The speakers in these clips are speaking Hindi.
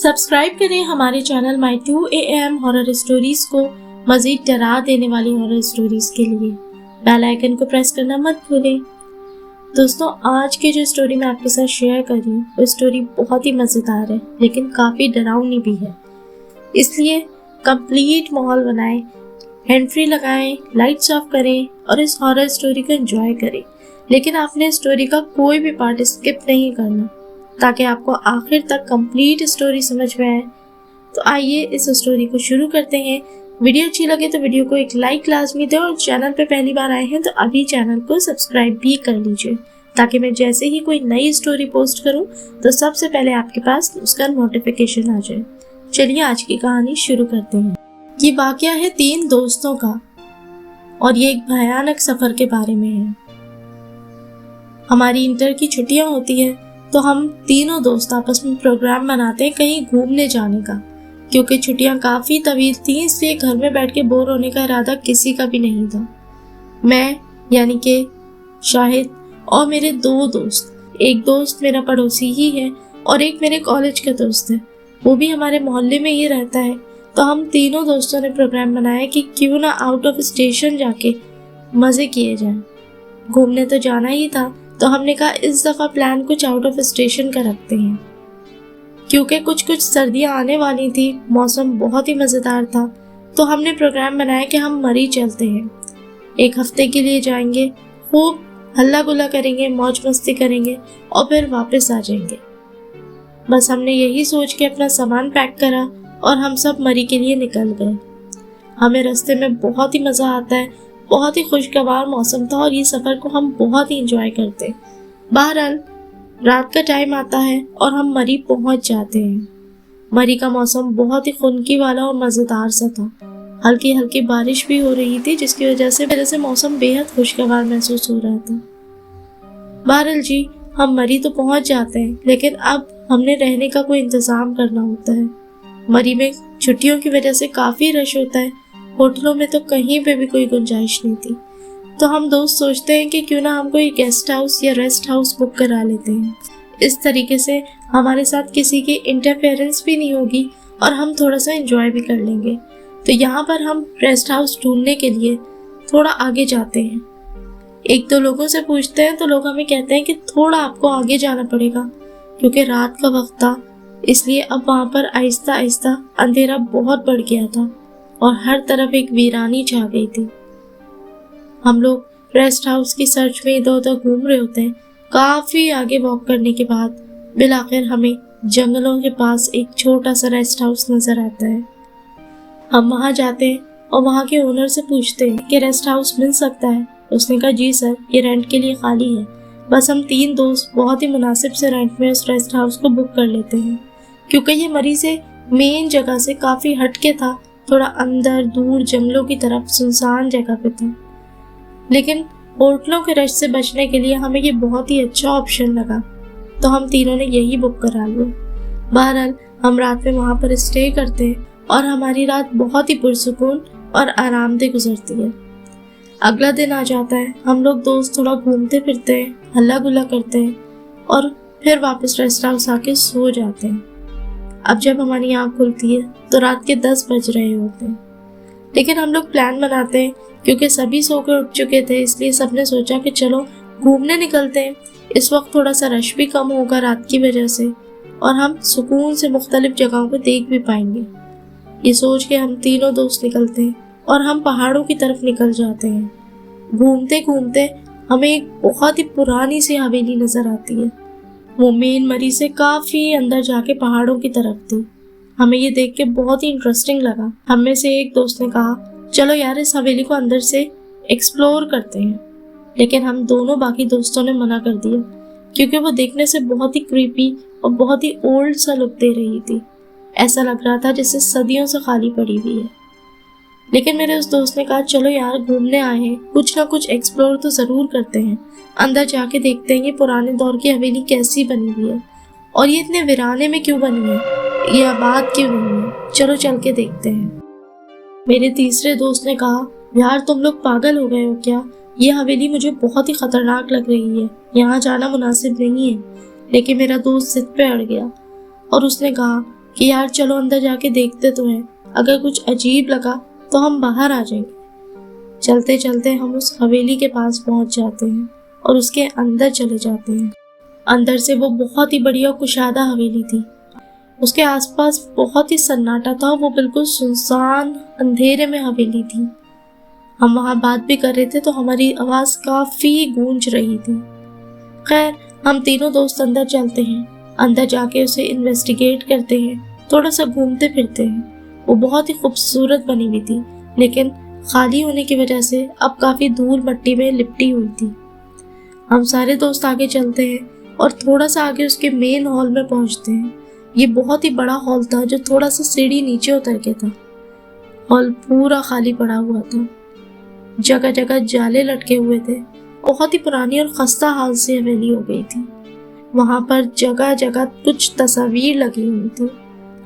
सब्सक्राइब करें हमारे channel my 2AM horror stories को मजीद डरा देने वाली हॉरर स्टोरीज के लिए। बेल आइकन को प्रेस करना मत भूलें। दोस्तों, आज की जो स्टोरी मैं आपके साथ शेयर कर रही हूँ वो स्टोरी बहुत ही मज़ेदार है, लेकिन काफ़ी डरावनी भी है। इसलिए कंप्लीट माहौल बनाएं, हैंड फ्री लगाएं, लाइट्स ऑफ करें और इस हॉरर स्टोरी को एंजॉय करें। लेकिन आपने स्टोरी का कोई भी पार्ट स्किप नहीं करना, ताकि आपको आखिर तक कंप्लीट स्टोरी समझ में आए। तो आइए इस स्टोरी को शुरू करते हैं। वीडियो अच्छी लगे तो वीडियो को एक लाइक लाजमी दें और चैनल पे पहली बार आए हैं तो अभी चैनल को सब्सक्राइब भी कर लीजिए, ताकि मैं जैसे ही कोई नई स्टोरी पोस्ट करूं तो सबसे पहले आपके पास उसका नोटिफिकेशन आ जाए। चलिए आज की कहानी शुरू करते हैं। ये वाकया है 3 दोस्तों का और ये एक भयानक सफर के बारे में है। हमारी इंटर की छुट्टियां होती है तो हम तीनों दोस्त आपस में प्रोग्राम बनाते हैं कहीं घूमने जाने का। क्योंकि छुट्टियां काफ़ी तवील थी, इसलिए घर में बैठ के बोर होने का इरादा किसी का भी नहीं था। मैं यानी कि शाहिद और मेरे 2 दोस्त, एक दोस्त मेरा पड़ोसी ही है और एक मेरे कॉलेज का दोस्त है, वो भी हमारे मोहल्ले में ही रहता है। तो हम तीनों दोस्तों ने प्रोग्राम बनाया कि क्यों ना आउट ऑफ स्टेशन जाके मज़े किए जाएं। घूमने तो जाना ही था, तो हमने कहा इस दफ़ा प्लान कुछ आउट ऑफ स्टेशन का रखते हैं। क्योंकि कुछ सर्दियां आने वाली थी, मौसम बहुत ही मज़ेदार था, तो हमने प्रोग्राम बनाया कि हम मरी चलते हैं। 1 हफ्ते के लिए जाएंगे, खूब हल्ला गुल्ला करेंगे, मौज मस्ती करेंगे और फिर वापस आ जाएंगे। बस हमने यही सोच के अपना सामान पैक करा और हम सब मरी के लिए निकल गए। हमें रास्ते में बहुत ही मज़ा आता है, बहुत ही खुशगवार मौसम था और ये सफ़र को हम बहुत ही इंजॉय करते। बहरहाल रात का टाइम आता है और हम मरी पहुंच जाते हैं। मरी का मौसम बहुत ही खुनकी वाला और मज़ेदार सा था। हल्की हल्की बारिश भी हो रही थी, जिसकी वजह से मौसम बेहद खुशगवार महसूस हो रहा था। बहरहाल जी, हम मरी तो पहुंच जाते हैं, लेकिन अब हमने रहने का कोई इंतज़ाम करना होता है। मरी में छुट्टियों की वजह से काफ़ी रश होता है, होटलों में तो कहीं पे भी कोई गुंजाइश नहीं थी। तो हम दोस्त सोचते हैं कि क्यों ना हम कोई गेस्ट हाउस या रेस्ट हाउस बुक करा लेते हैं। इस तरीके से हमारे साथ किसी की इंटरफेरेंस भी नहीं होगी और हम थोड़ा सा एंजॉय भी कर लेंगे। तो यहाँ पर हम रेस्ट हाउस ढूंढने के लिए थोड़ा आगे जाते हैं। 1-2 लोगों से पूछते हैं तो लोग हमें कहते हैं कि थोड़ा आपको आगे जाना पड़ेगा, क्योंकि रात का वक्त था, इसलिए अब वहाँ पर आहिस्ता आहिस्ता अंधेरा बहुत बढ़ गया था और हर तरफ एक वीरानी छा गई थी। हम लोग रेस्ट हाउस की सर्च में इधर उधर घूम रहे होते हैं। काफ़ी आगे वॉक करने के बाद बिलाखिर हमें जंगलों के पास एक छोटा सा रेस्ट हाउस नज़र आता है। हम वहाँ जाते हैं और वहाँ के ओनर से पूछते हैं कि रेस्ट हाउस मिल सकता है। उसने कहा जी सर, ये रेंट के लिए खाली है। बस हम 3 दोस्त बहुत ही मुनासिब से रेंट में उस रेस्ट हाउस को बुक कर लेते हैं, क्योंकि ये मरी से मेन जगह से काफ़ी हटके था, थोड़ा अंदर दूर जंगलों की तरफ सुनसान जगह पे था। लेकिन होटलों के रश से बचने के लिए हमें ये बहुत ही अच्छा ऑप्शन लगा, तो हम तीनों ने यही बुक करा लिया। बहरहाल हम रात में वहाँ पर स्टे करते हैं और हमारी रात बहुत ही पुरसुकून और आरामदेह गुजरती है। अगला दिन आ जाता है, हम लोग दोस्त थोड़ा घूमते फिरते हैं, हल्ला गुल्ला करते हैं और फिर वापस रेस्ट हाउस आके सो जाते हैं। अब जब हमारी आँख खुलती है तो रात के 10 बज रहे होते हैं। लेकिन हम लोग प्लान बनाते हैं, क्योंकि सभी सो कर उठ चुके थे, इसलिए सबने सोचा कि चलो घूमने निकलते हैं। इस वक्त थोड़ा सा रश भी कम होगा रात की वजह से और हम सुकून से मुख्तलिफ जगहों को देख भी पाएंगे। ये सोच के हम तीनों दोस्त निकलते हैं और हम पहाड़ों की तरफ निकल जाते हैं। घूमते घूमते हमें एक बहुत ही पुरानी सी हवेली नज़र आती है। वो मेन मरी से काफ़ी अंदर जाके पहाड़ों की तरफ थी। हमें ये देख के बहुत ही इंटरेस्टिंग लगा। हम में से एक दोस्त ने कहा चलो यार, इस हवेली को अंदर से एक्सप्लोर करते हैं। लेकिन हम दोनों बाकी दोस्तों ने मना कर दिया, क्योंकि वो देखने से बहुत ही क्रीपी और बहुत ही ओल्ड सा लुक दे रही थी। ऐसा लग रहा था जैसे सदियों से खाली पड़ी हुई है। लेकिन मेरे उस दोस्त ने कहा चलो यार, घूमने आए हैं, कुछ ना कुछ एक्सप्लोर तो ज़रूर करते हैं। अंदर जाके देखते हैं कि पुराने दौर की हवेली कैसी बनी हुई है और ये इतने वीराने में क्यों बनी है, ये आबाद क्यों नहीं है। चलो चल के देखते हैं। मेरे तीसरे दोस्त ने कहा यार, तुम लोग पागल हो गए हो क्या? ये हवेली मुझे बहुत ही खतरनाक लग रही है, यहाँ जाना मुनासिब नहीं है। लेकिन मेरा दोस्त जिद पे अड़ गया और उसने कहा कि यार चलो अंदर जाके देखते तो हैं, अगर कुछ अजीब लगा तो हम बाहर आ जाएंगे। चलते चलते हम उस हवेली के पास पहुंच जाते हैं और उसके अंदर चले जाते हैं। अंदर से वो बहुत ही बढ़िया कुशादा हवेली थी। उसके आसपास बहुत ही सन्नाटा था, वो बिल्कुल सुनसान अंधेरे में हवेली थी। हम वहाँ बात भी कर रहे थे तो हमारी आवाज़ काफ़ी गूंज रही थी। खैर, हम तीनों दोस्त अंदर चलते हैं। अंदर जाके उसे इन्वेस्टिगेट करते हैं, थोड़ा सा घूमते फिरते हैं। वो बहुत ही खूबसूरत बनी हुई थी, लेकिन खाली होने की वजह से अब काफ़ी धूल मिट्टी में लिपटी हुई थी। हम सारे दोस्त आगे चलते हैं और थोड़ा सा आगे उसके मेन हॉल में पहुंचते हैं। ये बहुत ही बड़ा हॉल था जो थोड़ा सा सीढ़ी नीचे उतर के था। हॉल पूरा खाली पड़ा हुआ था, जगह जगह जाले लटके हुए थे। बहुत ही पुरानी और खस्ता हाल से हवेली हो गई थी। वहां पर जगह जगह कुछ तस्वीर लगी हुई थी।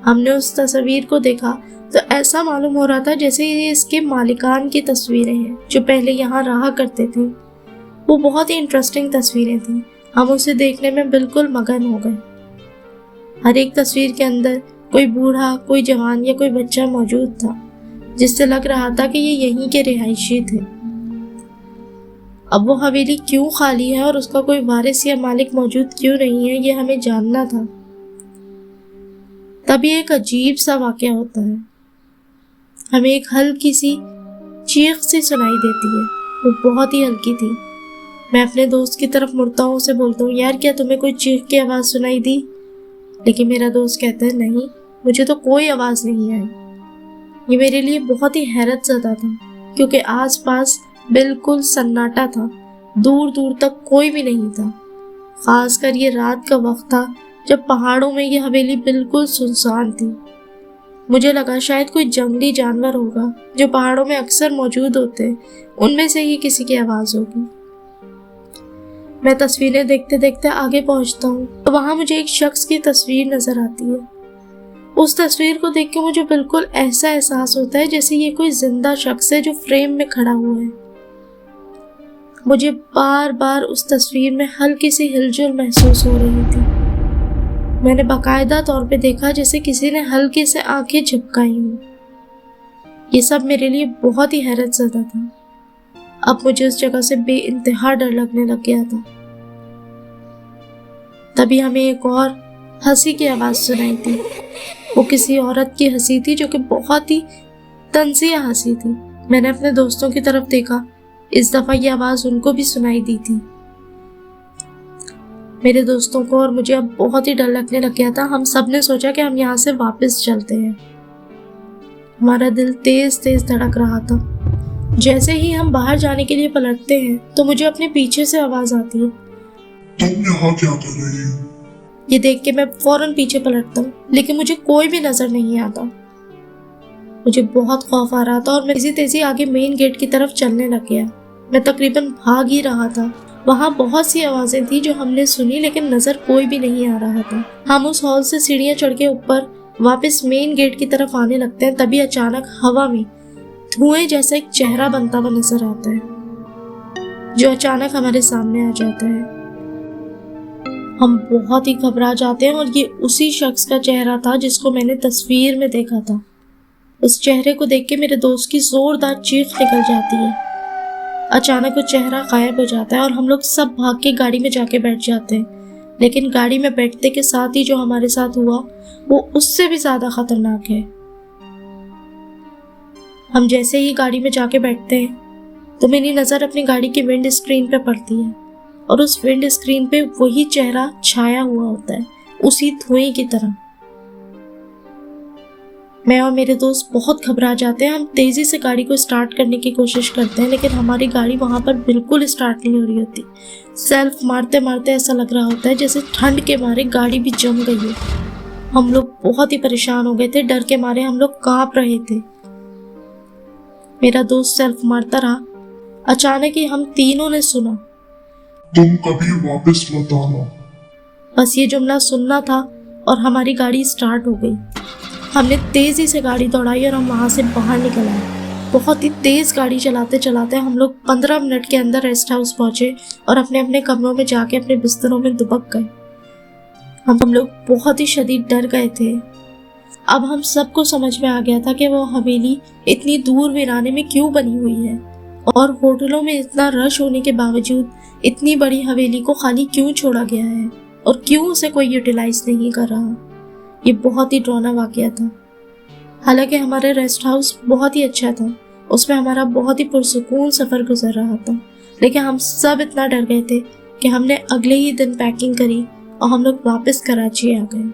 हमने उस तस्वीर को देखा तो ऐसा मालूम हो रहा था जैसे ये इसके मालिकान की तस्वीरें हैं जो पहले यहाँ रहा करते थे। वो बहुत ही इंटरेस्टिंग तस्वीरें थी। हम उसे देखने में बिल्कुल मगन हो गए। हर एक तस्वीर के अंदर कोई बूढ़ा, कोई जवान या कोई बच्चा मौजूद था, जिससे लग रहा था कि ये यहीं के रिहायशी थे। अब वो हवेली क्यों खाली है और उसका कोई वारिस या मालिक मौजूद क्यों नहीं है, ये हमें जानना था। तभी एक अजीब सा वाकया होता है। हमें एक हल्की सी चीख सी सुनाई देती है। वो बहुत ही हल्की थी। मैं अपने दोस्त की तरफ मुड़ता हूँ, उसे बोलता हूँ, यार क्या तुम्हें कोई चीख की आवाज़ सुनाई दी? लेकिन मेरा दोस्त कहता है, नहीं, मुझे तो कोई आवाज़ नहीं आई। ये मेरे लिए बहुत ही हैरत ज़दा था, क्योंकि आसपास बिल्कुल सन्नाटा था, दूर दूर तक कोई भी नहीं था। खासकर ये रात का वक्त था जब पहाड़ों में ये हवेली बिल्कुल सुनसान थी। मुझे लगा शायद कोई जंगली जानवर होगा जो पहाड़ों में अक्सर मौजूद होते हैं, उनमें से ही किसी की आवाज़ होगी। मैं तस्वीरें देखते देखते आगे पहुंचता हूँ तो वहां मुझे एक शख्स की तस्वीर नजर आती है। उस तस्वीर को देख के मुझे बिल्कुल ऐसा एहसास होता है जैसे ये कोई जिंदा शख्स है जो फ्रेम में खड़ा हुआ है। मुझे बार बार उस तस्वीर में हल्की सी हिलजुल महसूस हो रही थी। मैंने बाकायदा तौर पे देखा जैसे किसी ने हल्के से आंखें झपकाई हों। ये सब मेरे लिए बहुत ही हैरत ज़दा था। अब मुझे उस जगह से बेइंतहा डर लगने लग गया था। तभी हमें एक और हंसी की आवाज़ सुनाई थी। वो किसी औरत की हंसी थी जो कि बहुत ही तंजिया हंसी थी। मैंने अपने दोस्तों की तरफ देखा। इस दफ़ा ये आवाज़ उनको भी सुनाई दी थी। मेरे दोस्तों को और मुझे अब बहुत ही डर लगने लग गया था। हम सब ने सोचा कि हम यहाँ से वापस चलते हैं। हमारा दिल तेज तेज धड़क रहा था। जैसे ही हम बाहर जाने के लिए पलटते हैं तो मुझे अपने पीछे से आवाज़ आती है, तुम यहाँ क्या कर रही हो? ये देख के मैं फौरन पीछे पलटता हूँ, लेकिन मुझे कोई भी नजर नहीं आता। मुझे बहुत खौफ आ रहा था और मैं तेजी तेजी आगे मेन गेट की तरफ चलने लग गया। मैं तकरीबन भाग ही रहा था। वहाँ बहुत सी आवाजें थी जो हमने सुनी, लेकिन नजर कोई भी नहीं आ रहा था। हम उस हॉल से सीढ़ियाँ चढ़ के ऊपर वापस मेन गेट की तरफ आने लगते हैं। तभी अचानक हवा में धुएं जैसा एक चेहरा बनता हुआ नजर आता है, जो अचानक हमारे सामने आ जाता है। हम बहुत ही घबरा जाते हैं और ये उसी शख्स का चेहरा था जिसको मैंने तस्वीर में देखा था। उस चेहरे को देख के मेरे दोस्त की जोरदार चीख निकल जाती है। अचानक वो चेहरा गायब हो जाता है और हम लोग सब भाग के गाड़ी में जाके बैठ जाते हैं। लेकिन गाड़ी में बैठते के साथ ही जो हमारे साथ हुआ वो उससे भी ज्यादा खतरनाक है। हम जैसे ही गाड़ी में जाके बैठते हैं तो मेरी नजर अपनी गाड़ी की विंड स्क्रीन पे पड़ती है और उस विंड स्क्रीन पे वही चेहरा छाया हुआ होता है, उसी धुएं की तरह। मैं और मेरे दोस्त बहुत घबरा जाते हैं। हम तेजी से गाड़ी को स्टार्ट करने की कोशिश करते हैं, लेकिन हमारी गाड़ी वहां पर बिल्कुल स्टार्ट नहीं हो रही होती। सेल्फ मारते मारते ऐसा लग रहा होता है जैसे ठंड के मारे गाड़ी भी जम गई है। हम लोग बहुत ही परेशान हो गए थे। डर के मारे हम लोग कांप रहे थे। मेरा दोस्त सेल्फ मारता रहा। अचानक ही हम तीनों ने सुना, तुम कभी वापस मत आना। बस ये जुमला सुनना था और हमारी गाड़ी स्टार्ट हो गई। हमने तेजी से गाड़ी दौड़ाई और हम वहां से बाहर निकल आए। बहुत ही तेज गाड़ी चलाते चलाते हम लोग 15 मिनट के अंदर रेस्ट हाउस पहुंचे और अपने अपने कमरों में जाके अपने बिस्तरों में दुबक गए। हम लोग बहुत ही शदीद डर गए थे। अब हम सबको समझ में आ गया था कि वो हवेली इतनी दूर वीराने में क्यों बनी हुई है और होटलों में इतना रश होने के बावजूद इतनी बड़ी हवेली को खाली क्यों छोड़ा गया है और क्यों उसे कोई यूटिलाइज नहीं कर रहा। ये बहुत ही डरावना वाकया था। हालांकि हमारा रेस्ट हाउस बहुत ही अच्छा था, उसमें हमारा बहुत ही पुरसुकून सफ़र गुजर रहा था, लेकिन हम सब इतना डर गए थे कि हमने अगले ही दिन पैकिंग करी और हम लोग वापस कराची आ गए।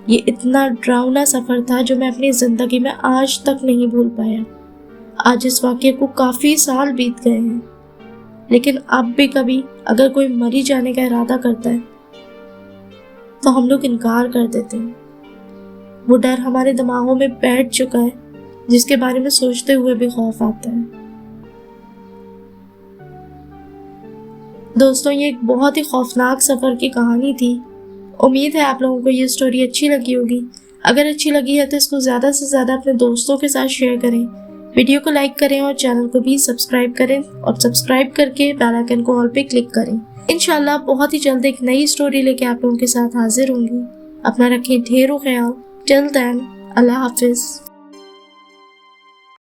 ये इतना डरावना सफ़र था जो मैं अपनी ज़िंदगी में आज तक नहीं भूल पाया। आज इस वाक़ये को काफ़ी साल बीत गए हैं, लेकिन अब भी कभी अगर कोई मरी जाने का इरादा करता है तो हम लोग इनकार कर देते हैं। वो डर हमारे दिमागों में बैठ चुका है जिसके बारे में सोचते हुए भी खौफ आता है। दोस्तों, ये एक बहुत ही खौफनाक सफ़र की कहानी थी। उम्मीद है आप लोगों को ये स्टोरी अच्छी लगी होगी। अगर अच्छी लगी है तो इसको ज़्यादा से ज़्यादा अपने दोस्तों के साथ शेयर करें, वीडियो को लाइक करें और चैनल को भी सब्सक्राइब करें और सब्सक्राइब करके बेल आइकन को ऑल पे क्लिक करें। इंशाल्लाह बहुत ही जल्द एक नई स्टोरी लेके आप लोगों के साथ हाजिर होंगी। अपना रखें ढेरों ख्याल। टिल देन, अल्लाह हाफिज़।